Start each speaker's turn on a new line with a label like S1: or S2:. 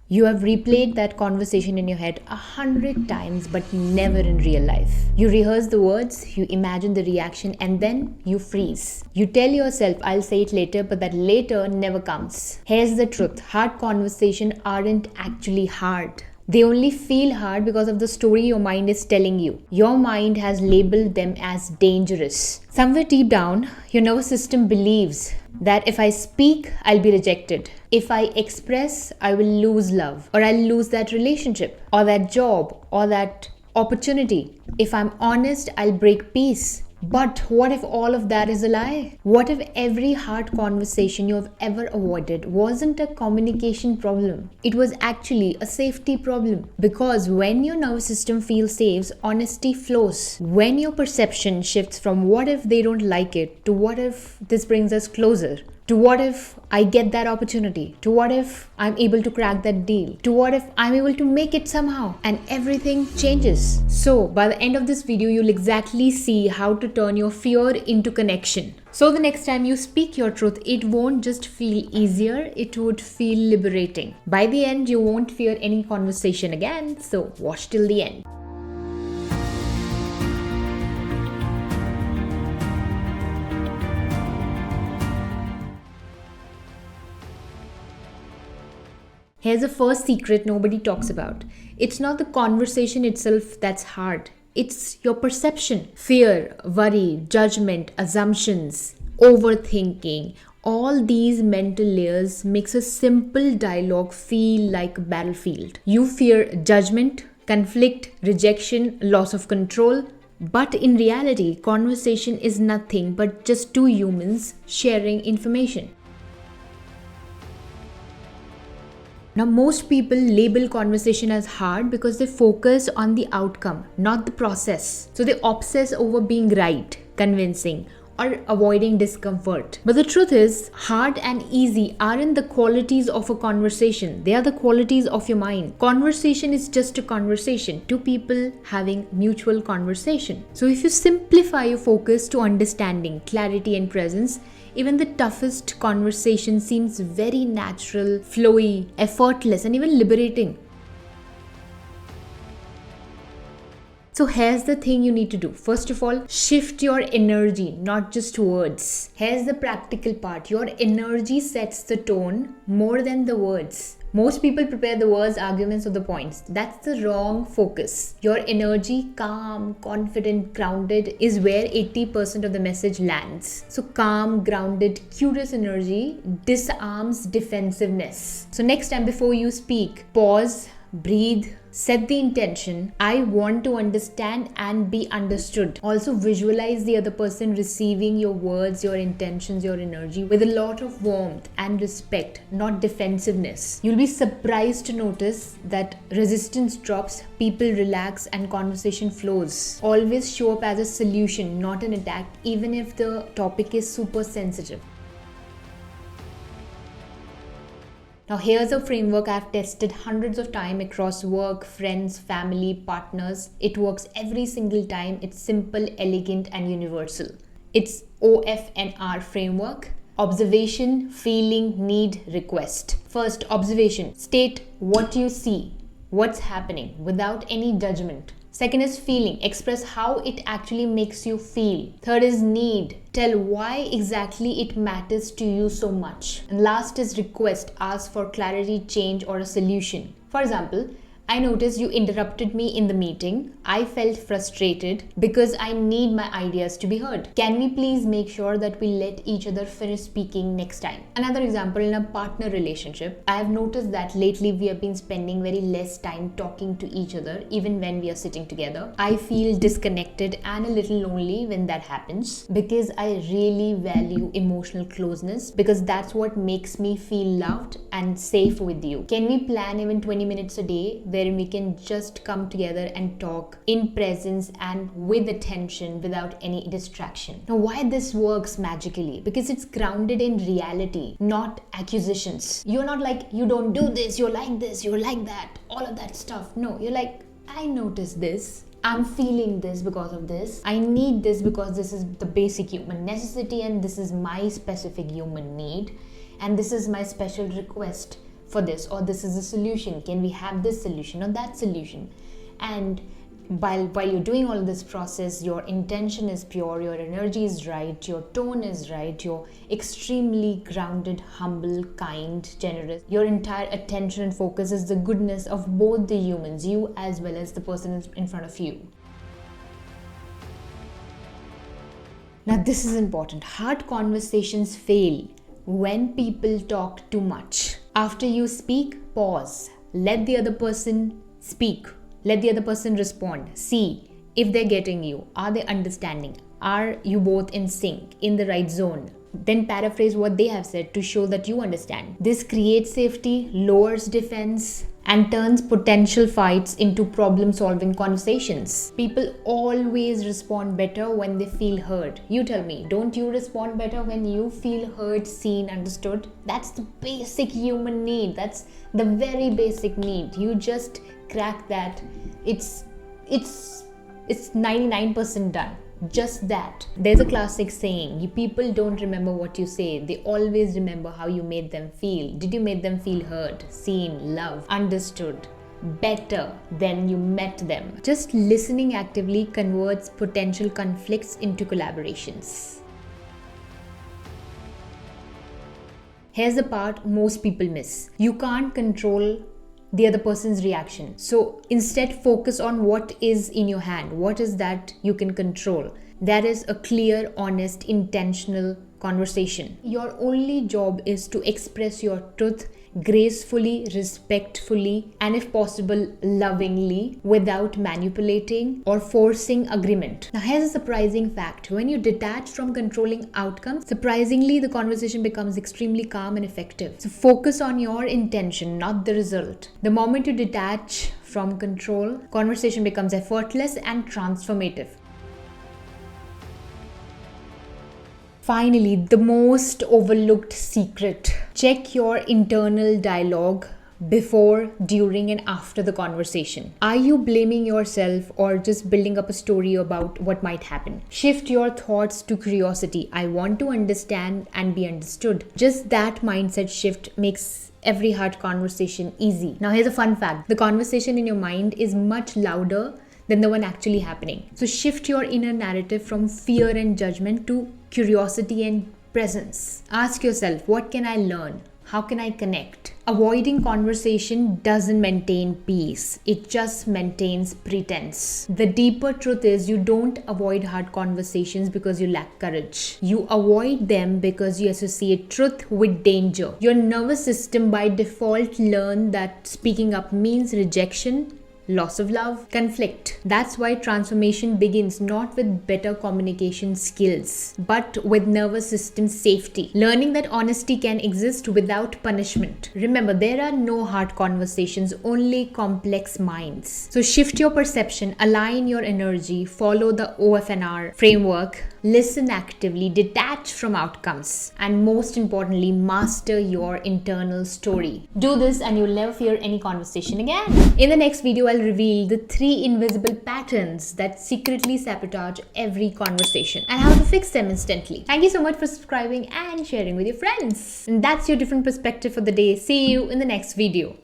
S1: You have replayed that conversation in your head 100 times, but never in real life. You rehearse the words, you imagine the reaction, and then you freeze. You tell yourself, I'll say it later, but that later never comes. Here's the truth: hard conversations aren't actually hard. They only feel hard because of the story your mind is telling you. Your mind has labeled them as dangerous. Somewhere deep down, your nervous system believes that if I speak, I'll be rejected. If I express, I will lose love, or I'll lose that relationship, or that job, or that opportunity. If I'm honest, I'll break peace. But what if all of that is a lie? What if every hard conversation you have ever avoided wasn't a communication problem? It was actually a safety problem. Because when your nervous system feels safe, honesty flows. When your perception shifts from what if they don't like it to what if this brings us closer, to what if I get that opportunity, to what if I'm able to crack that deal, to what if I'm able to make it somehow, and everything changes. So by the end of this video, you'll exactly see how to turn your fear into connection. So the next time you speak your truth, it won't just feel easier, it would feel liberating. By the end, you won't fear any conversation again, so watch till the end. Here's the first secret nobody talks about. It's not the conversation itself that's hard. It's your perception. Fear, worry, judgment, assumptions, overthinking. All these mental layers makes a simple dialogue feel like a battlefield. You fear judgment, conflict, rejection, loss of control. But in reality, conversation is nothing but just two humans sharing information. Now, most people label conversation as hard because they focus on the outcome, not the process. So they obsess over being right, convincing, or avoiding discomfort. But the truth is, hard and easy aren't the qualities of a conversation. They are the qualities of your mind. Conversation is just a conversation, two people having mutual conversation. So if you simplify your focus to understanding, clarity, and presence, even the toughest conversation seems very natural, flowy, effortless, and even liberating. So here's the thing you need to do. First of all, shift your energy, not just words. Here's the practical part. Your energy sets the tone more than the words. Most people prepare the words, arguments, or the points. That's the wrong focus. Your energy, calm, confident, grounded, is where 80% of the message lands. So calm, grounded, curious energy disarms defensiveness. So next time before you speak, pause, breathe, set the intention. I want to understand and be understood. Also visualize the other person receiving your words, your intentions, your energy with a lot of warmth and respect, not defensiveness. You'll be surprised to notice that resistance drops, people relax, and conversation flows. Always show up as a solution, not an attack, even if the topic is super sensitive. Now here's a framework I've tested hundreds of times across work, friends, family, partners. It works every single time. It's simple, elegant, and universal. It's OFNR framework: observation, feeling, need, request. First, observation. State what you see, what's happening without any judgment. Second is feeling. Express how it actually makes you feel. Third is need. Tell why exactly it matters to you so much. And last is request. Ask for clarity, change, or a solution. For example, I noticed you interrupted me in the meeting. I felt frustrated because I need my ideas to be heard. Can we please make sure that we let each other finish speaking next time? Another example, in a partner relationship, I have noticed that lately we have been spending very less time talking to each other, even when we are sitting together. I feel disconnected and a little lonely when that happens because I really value emotional closeness, because that's what makes me feel loved and safe with you. Can we plan even 20 minutes a day wherein we can just come together and talk in presence and with attention without any distraction? Now, why this works magically? Because it's grounded in reality, not accusations. You're not like, you don't do this, you're like this, you're like that, all of that stuff. No, you're like, I noticed this. I'm feeling this because of this. I need this because this is the basic human necessity, and this is my specific human need, and this is my special request for this, or this is a solution. Can we have this solution or that solution? And while you're doing all this process, your intention is pure, your energy is right, your tone is right, you're extremely grounded, humble, kind, generous. Your entire attention and focus is the goodness of both the humans, you as well as the person in front of you. Now this is important. Hard conversations fail when people talk too much. After you speak, pause. Let the other person speak. Let the other person respond. See if they're getting you. Are they understanding? Are you both in sync, in the right zone? Then paraphrase what they have said to show that you understand. This creates safety, lowers defense, and turns potential fights into problem-solving conversations. People always respond better when they feel heard. You tell me, don't you respond better when you feel heard, seen, understood? That's the basic human need. That's the very basic need. You just crack that. It's 99% done. Just that. There's a classic saying, people don't remember what you say, they always remember how you made them feel. Did you make them feel heard, seen, loved, understood better than you met them? Just listening actively converts potential conflicts into collaborations. Here's the part most people miss. You can't control the other person's reaction. So instead, focus on what is in your hand. What is that you can control? That is a clear, honest, intentional conversation. Your only job is to express your truth gracefully, respectfully, and if possible, lovingly, without manipulating or forcing agreement. Now, here's a surprising fact. When you detach from controlling outcomes, surprisingly, the conversation becomes extremely calm and effective. So focus on your intention, not the result. The moment you detach from control, conversation becomes effortless and transformative. Finally, the most overlooked secret. Check your internal dialogue before, during, and after the conversation. Are you blaming yourself or just building up a story about what might happen? Shift your thoughts to curiosity. I want to understand and be understood. Just that mindset shift makes every hard conversation easy. Now, here's a fun fact. The conversation in your mind is much louder than the one actually happening. So shift your inner narrative from fear and judgment to curiosity and presence. Ask yourself, what can I learn? How can I connect? Avoiding conversation doesn't maintain peace. It just maintains pretense. The deeper truth is you don't avoid hard conversations because you lack courage. You avoid them because you associate truth with danger. Your nervous system by default learns that speaking up means rejection, loss of love, conflict. That's why transformation begins not with better communication skills, but with nervous system safety. Learning that honesty can exist without punishment. Remember, there are no hard conversations, only complex minds. So shift your perception, align your energy, follow the OFNR framework, listen actively, detach from outcomes, and most importantly, master your internal story. Do this and you'll never fear any conversation again. In the next video, I'll reveal the 3 invisible patterns that secretly sabotage every conversation and how to fix them instantly. Thank you so much for subscribing and sharing with your friends. And that's your different perspective for the day. See you in the next video.